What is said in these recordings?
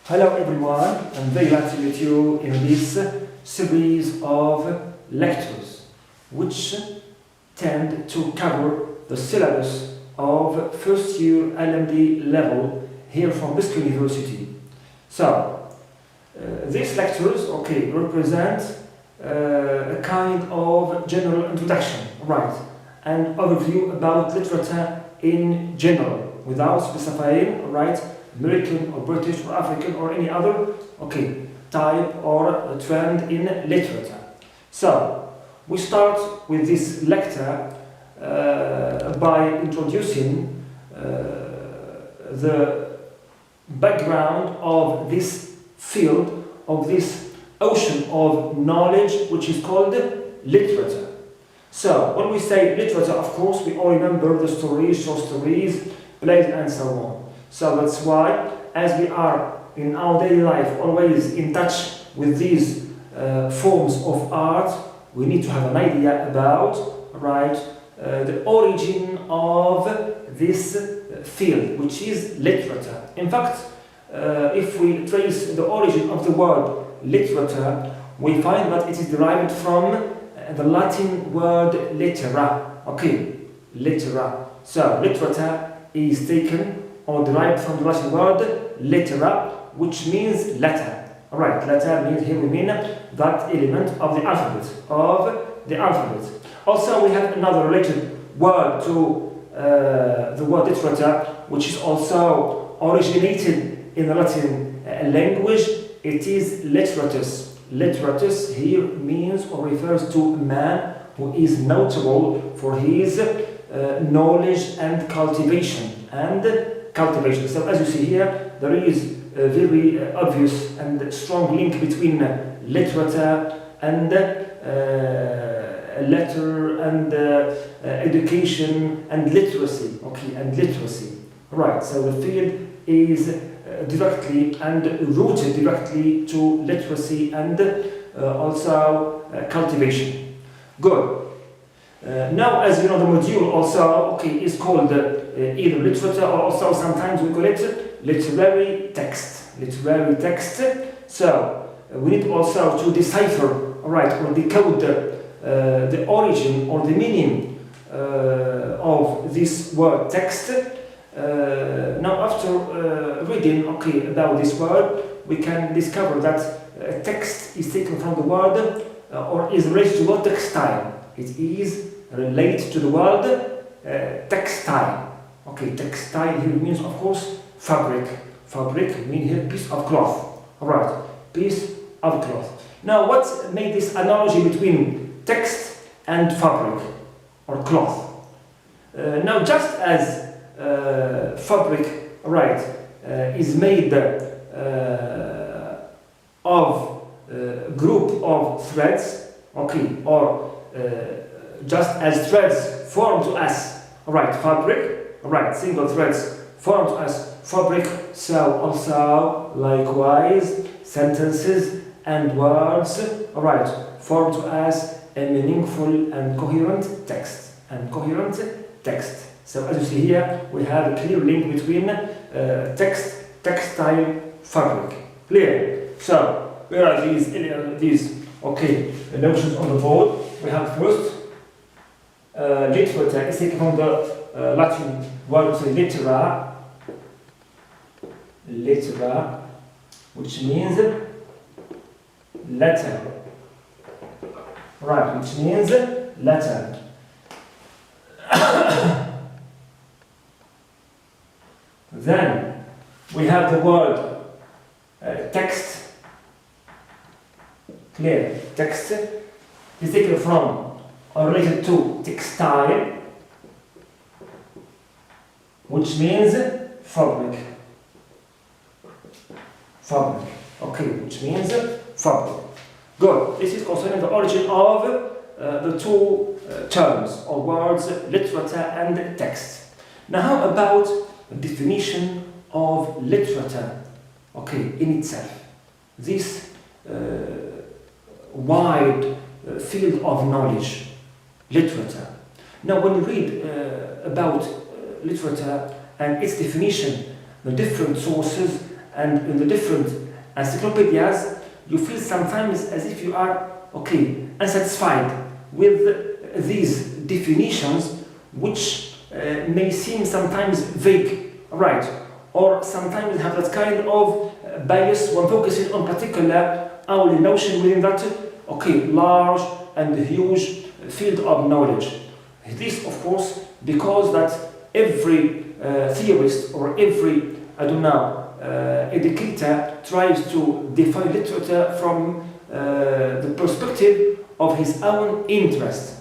Hello everyone, I'm very glad to meet you in this series of lectures which tend to cover the syllabus of first year LMD level here from BISKRA University. So, these lectures represent a kind of general introduction, right, and overview about literature in general without specifying, right, American or British or African or any other type or trend in literature. So we start with this lecture by introducing the background of this field, of this ocean of knowledge which is called literature. So when we say literature, of course we all remember the stories, short stories, plays and so on. So that's why, as we are in our daily life always in touch with these forms of art, we need to have an idea about, right, the origin of this field, which is literature. In fact, if we trace the origin of the word literature, we find that it is derived from the Latin word litera. Litera. So literature is taken or derived from the Latin word litera, which means letter. Alright, letter means here we mean that element of the alphabet. Also we have another related word to the word literature, which is also originated in the Latin language. It is literatus. Literatus here means or refers to a man who is notable for his knowledge and cultivation. So as you see here, there is a very obvious and strong link between literature and letter and education and literacy. Right, so the field is directly and rooted directly to literacy and also cultivation. Good. Now, as you know, the module also is called either literature or also sometimes we call it literary text. Literary text. So we need also to decipher, right, or decode the origin or the meaning of this word text. Now, after reading about this word, we can discover that text is taken from the word or is related to the word textile. It is related to the word textile. Textile here means, of course, fabric. Fabric means here piece of cloth. Alright, piece of cloth. Now, what made this analogy between text and fabric or cloth? Now, just as fabric, right, is made of a group of threads, or just as threads form to us, fabric, single threads form to us fabric, so also likewise sentences and words, form to us a meaningful and coherent text. So as you see here, we have a clear link between text, textile, fabric. Clear? So where are these notions on the board? We have first literature is taken from the Latin word litera, which means letter. Right, which means letter. Then we have the word text. Clear? Text is taken from or related to textile, which means fabric. Which means fabric. Good. This is concerning the origin of the two terms or words, literature and text. Now, how about the definition of literature? In itself, this wide field of knowledge. Literature. Now, when you read about literature and its definition, the different sources and in the different encyclopedias, you feel sometimes as if you are, okay, unsatisfied with these definitions, which may seem sometimes vague, right? Or sometimes have that kind of bias when focusing on particular hourly notion within that, okay, large and huge field of knowledge. This, of course, because that every theorist or every, I don't know, educator tries to define literature from the perspective of his own interest.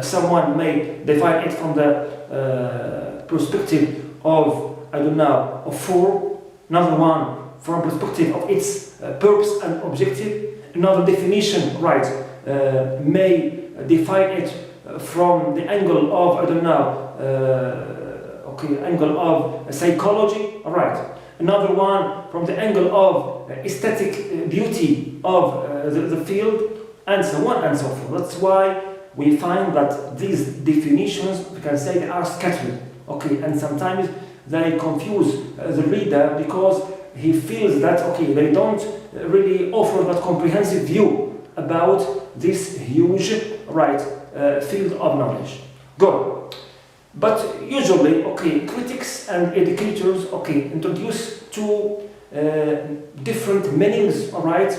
Someone may define it from the perspective of, I don't know, of form, another one from perspective of its purpose and objective, another definition, right, may define it from the angle of, I don't know, angle of psychology, right. Another one from the angle of aesthetic beauty of the field, and so on and so forth. That's why we find that these definitions, we can say, they are scattered, okay, and sometimes they confuse the reader because he feels that, okay, they don't really offer that comprehensive view about this huge, right, field of knowledge. Good. But usually, okay, critics and educators, okay, introduce two different meanings, all right,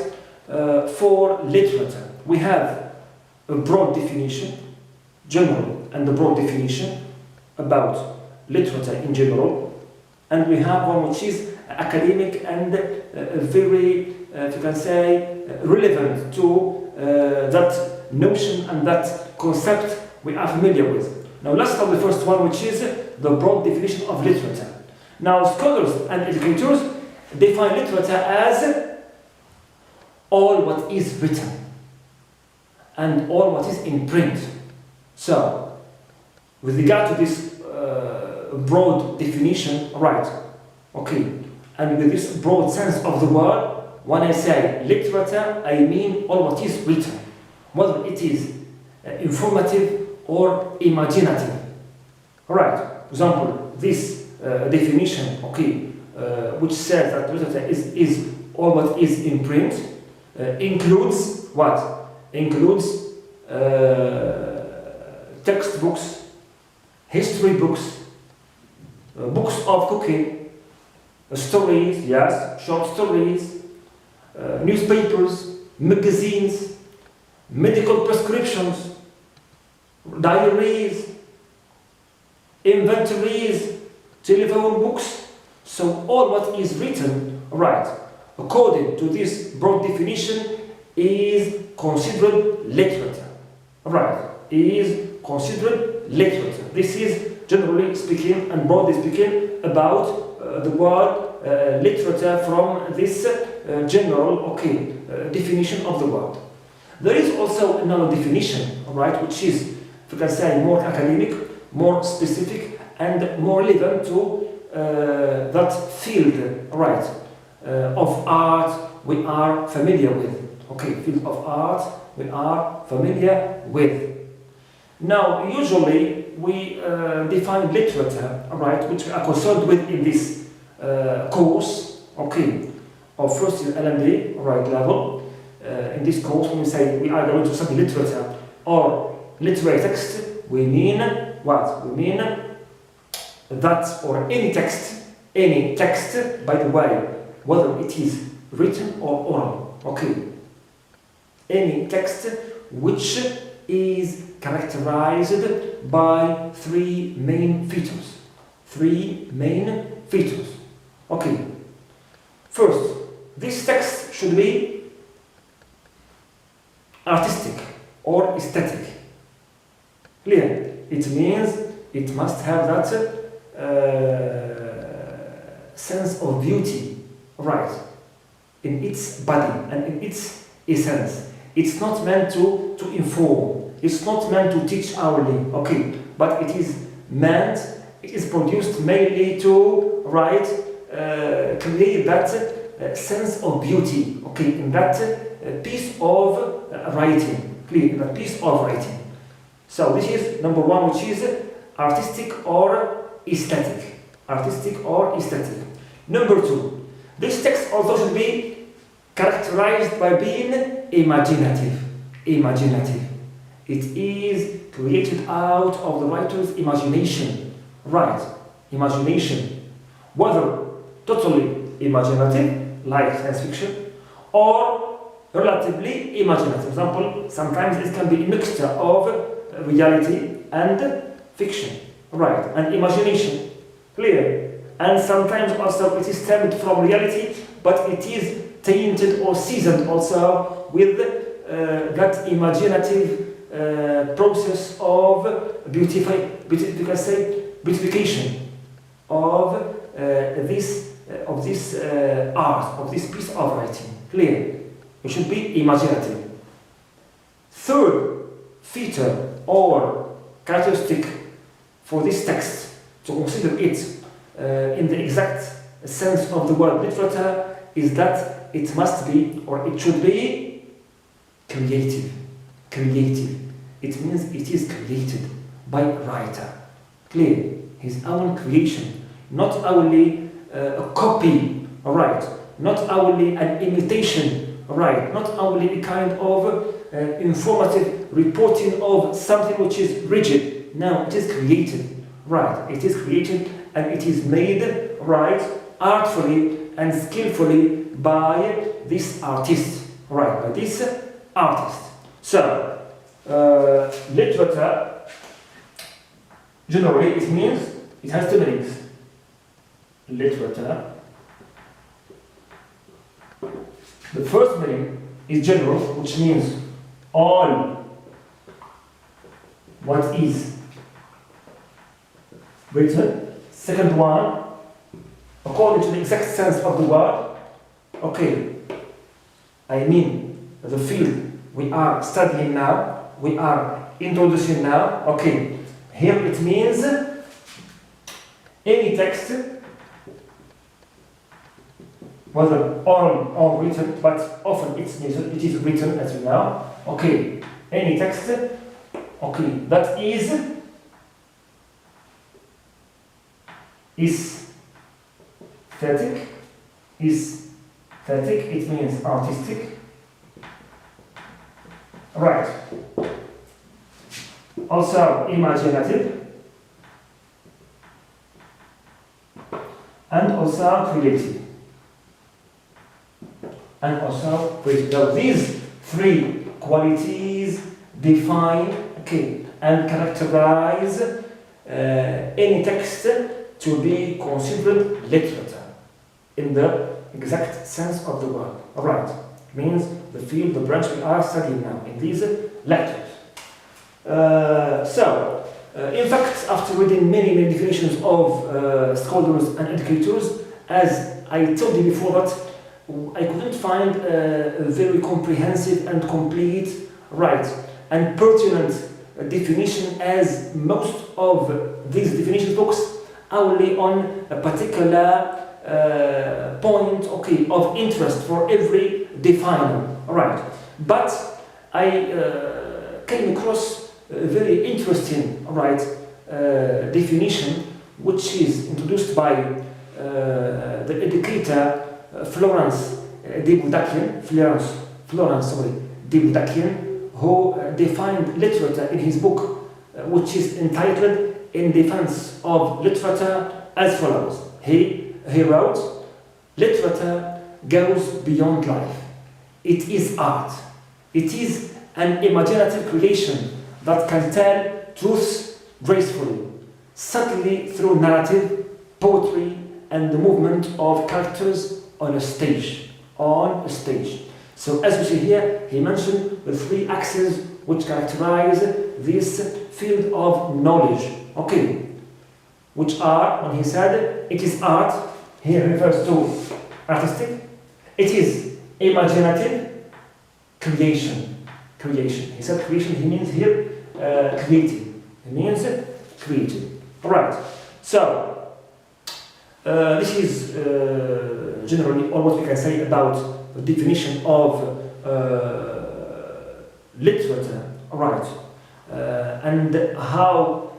for literature. We have a broad definition, general, and a broad definition about literature in general, and we have one which is academic and very, if you can say, relevant to that notion and that concept we are familiar with. Now let's start with the first one, which is the broad definition of literature. Now scholars and educators define literature as all what is written and all what is in print. So, with regard to this broad definition, right, okay, and with this broad sense of the word, when I say literature, I mean all what is written, whether it is informative or imaginative. Alright, for example, this definition, okay, which says that literature is all what is in print, includes what? Includes textbooks, history books, books of cooking, stories, yes, short stories, newspapers, magazines, medical prescriptions, diaries, inventories, telephone books. So all what is written, right, according to this broad definition, is considered literature. Right, is considered literature. This is generally speaking and broadly speaking about the word literature from this general, okay, definition of the word. There is also another definition, right, which is, if you can say, more academic, more specific, and more relevant to that field, right, of art we are familiar with. Okay, field of art we are familiar with. Now, usually we define literature, right, which we are concerned with in this course, okay, of first year L&D, right, level. In this course, when we say we are going to study literature or literary text, we mean what? We mean that, or any text, by the way, whether it is written or oral, okay, any text which is characterized by three main features. Okay. First, this text should be artistic or aesthetic. Clear? It means it must have that sense of beauty, right, in its body and in its essence. It's not meant to inform. It's not meant to teach hourly, okay, but it is produced mainly to, right, create that sense of beauty, okay, in that piece of writing, clear, in that piece of writing. So this is number one, which is artistic or aesthetic. artistic or aesthetic. Number 2, this text also should be characterized by being imaginative. Imaginative. It is created out of the writer's imagination. Right, imagination. Whether totally imaginative, like science fiction, or relatively imaginative. For example, sometimes it can be a mixture of reality and fiction. Right, and imagination. Clear. And sometimes also it is stemmed from reality, but it is tainted or seasoned also with that imaginative process of beautification of this art, of this piece of writing. Clear. It should be imaginative. Third feature or characteristic for this text, to consider it in the exact sense of the word literature, is that it must be, or it should be, creative. Creative. It means it is created by a writer. Clear. His own creation. Not only a copy, alright. Not only an imitation, alright. Not only a kind of informative reporting of something which is rigid. No, it is created. Right. It is created and it is made, right, artfully and skillfully by this artist. Right, by this artist. So, literature, generally, it means it has two meanings. Literature. The first meaning is general, which means all what is written. Second one, according to the exact sense of the word, okay, I mean the field we are studying now, we are introducing now, okay, here it means any text, whether oral or written, but often it is written, as you know, okay, any text, okay, that is aesthetic, it means artistic. Right. Also imaginative and also creative. And also creative. Now these three qualities define, okay, and characterize any text to be considered literature in the exact sense of the word. Alright, means the field, the branch we are studying now in these lectures. In fact, after reading many definitions of scholars and educators, as I told you before, that I couldn't find a very comprehensive and complete, right, and pertinent definition, as most of these definition books only on a particular point, okay, of interest for every definer. Alright, but I came across a very interesting, alright, definition, which is introduced by the educator Florence de Boudakian, who defined literature in his book, which is entitled In Defense of Literature, as follows. He wrote, literature goes beyond life. It is art. It is an imaginative creation that can tell truths gracefully, subtly through narrative, poetry, and the movement of characters on a stage. So as you see here, he mentioned the three axes which characterize this field of knowledge. Okay, which are, when he said it is art, he refers to artistic, it is imaginative, creation. He said creation, he means here creative. He means creative. Alright, so this is generally all what we can say about the definition of literature. Alright, and how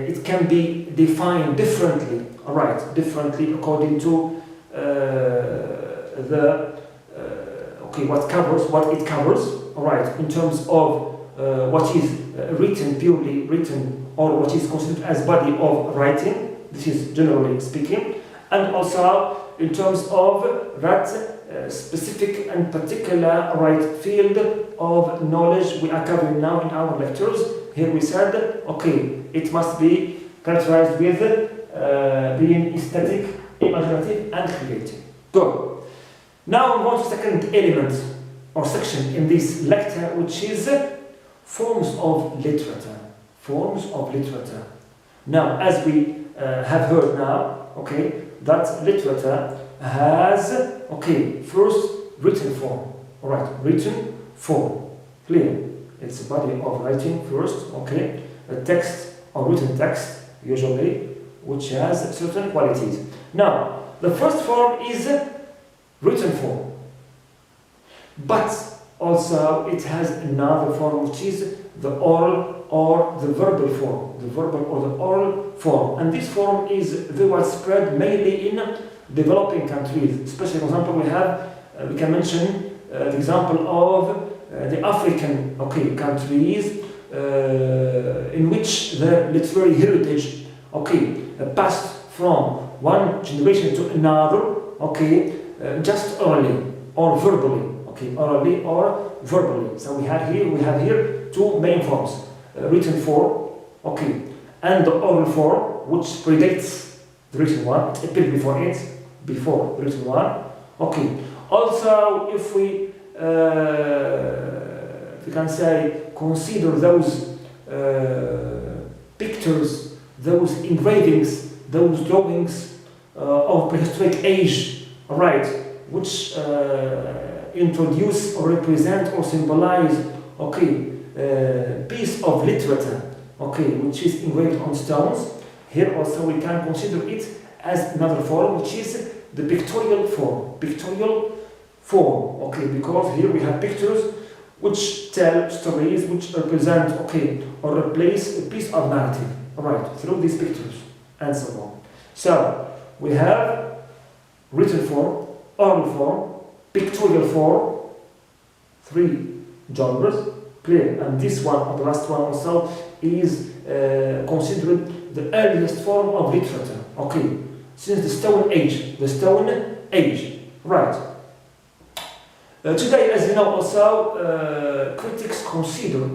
it can be defined differently, all right, differently according to what it covers, all right, in terms of what is written, purely written, or what is considered as body of writing. This is generally speaking, and also in terms of that specific and particular right field of knowledge we are covering now in our lectures. Here we said, okay, it must be characterized with being aesthetic, imaginative, and creative. Good. Now we move on to the second element or section in this lecture, which is forms of literature. Forms of literature. Now, as we have heard now, okay, that literature has, okay, first written form. All right, written form. Clear. It's a body of writing first, okay, a text or written text, usually, which has certain qualities. Now, the first form is written form, but also it has another form, which is the oral or the verbal form, the verbal or the oral form, and this form is very widespread, mainly in developing countries. Especially, for example, we can mention the example of the African, okay, countries in which the literary heritage, okay, passed from one generation to another, okay, just orally or verbally, okay, orally or verbally. So we have here two main forms: written form, okay, and the oral form, which predates the written one. It appeared before the written one, okay. Also, if we can say, consider those pictures, those engravings, those drawings of prehistoric age, right, which introduce or represent or symbolize, okay, piece of literature, okay, which is engraved on stones. Here also we can consider it as another form, which is the pictorial form. Pictorial form, okay, because here we have pictures which tell stories, which represent, okay, or replace a piece of narrative, all right, through these pictures, and so on. So we have written form, oral form, pictorial form, three genres, clear. And this one, the last one also, is considered the earliest form of literature, okay, since the Stone Age. The Stone Age, right. Today, as you know, also critics consider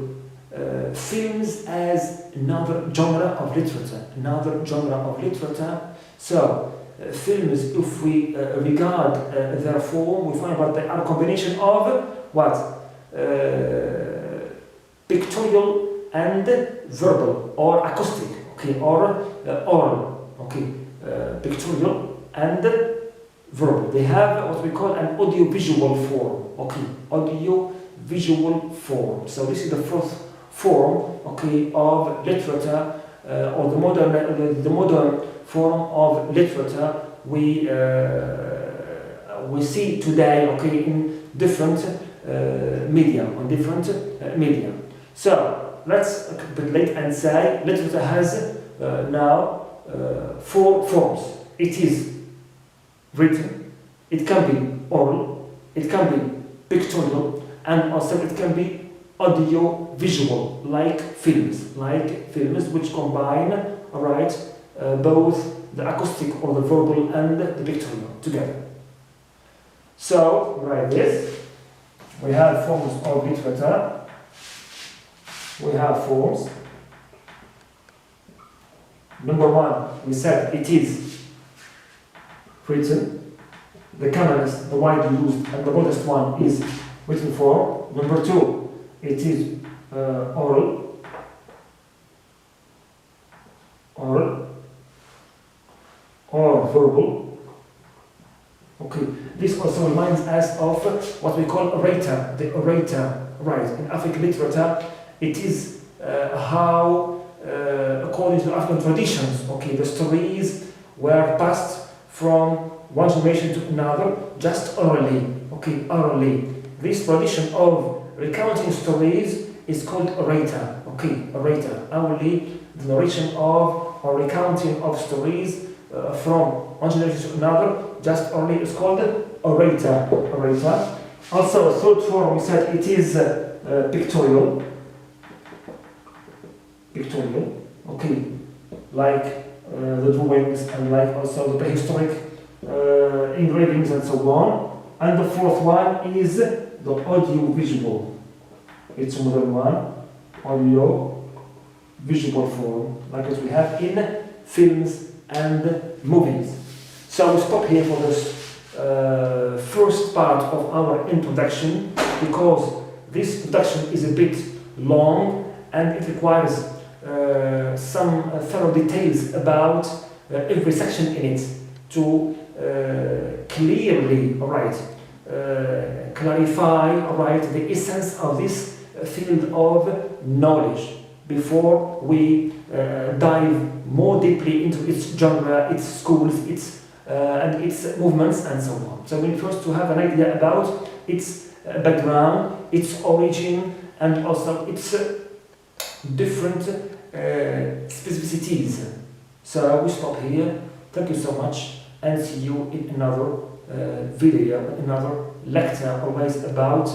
films as another genre of literature. So, films, if we regard their form, we find that they are a combination of what? Pictorial and verbal, or acoustic, okay, or oral, okay, pictorial and verbal. They have what we call an audiovisual form, okay, audiovisual form. So this is the first form, okay, of literature, or the modern form of literature we see today, okay, in different media, So let's capitulate and say literature has now four forms. It is written, it can be oral, it can be pictorial, and also it can be audio-visual, like films which combine, all right, both the acoustic or the verbal and the pictorial together. So, write this. We have forms of literature. We have forms. Number one, we said it is written. The commonest, the widely used, and the broadest one is written form. Number two, it is oral, or verbal. Okay, this also reminds us of what we call orator, the orator, right? In African literature, it is how, according to African traditions, okay, the stories were passed from one generation to another, just orally, okay, orally. This tradition of recounting stories is called orator. Okay, orator. Only the narration of or recounting of stories from one generation to another, just only is called orator. Orator. Also, a third form, we said it is pictorial. Pictorial. Okay, like the drawings and like also the prehistoric engravings and so on. And the fourth one is the audio-visual. It's another one, audio-visual form, like as we have in films and movies. So we stop here for this first part of our introduction, because this introduction is a bit long and it requires some thorough details about every section in it to clearly, clarify, the essence of this field of knowledge before we dive more deeply into its genre, its schools, and its movements and so on. So we need first to have an idea about its background, its origin, and also its different specificities. So we stop here. Thank you so much, and see you in another video, another lecture, always about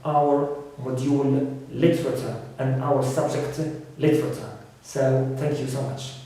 our module literature and our subject literature. So thank you so much.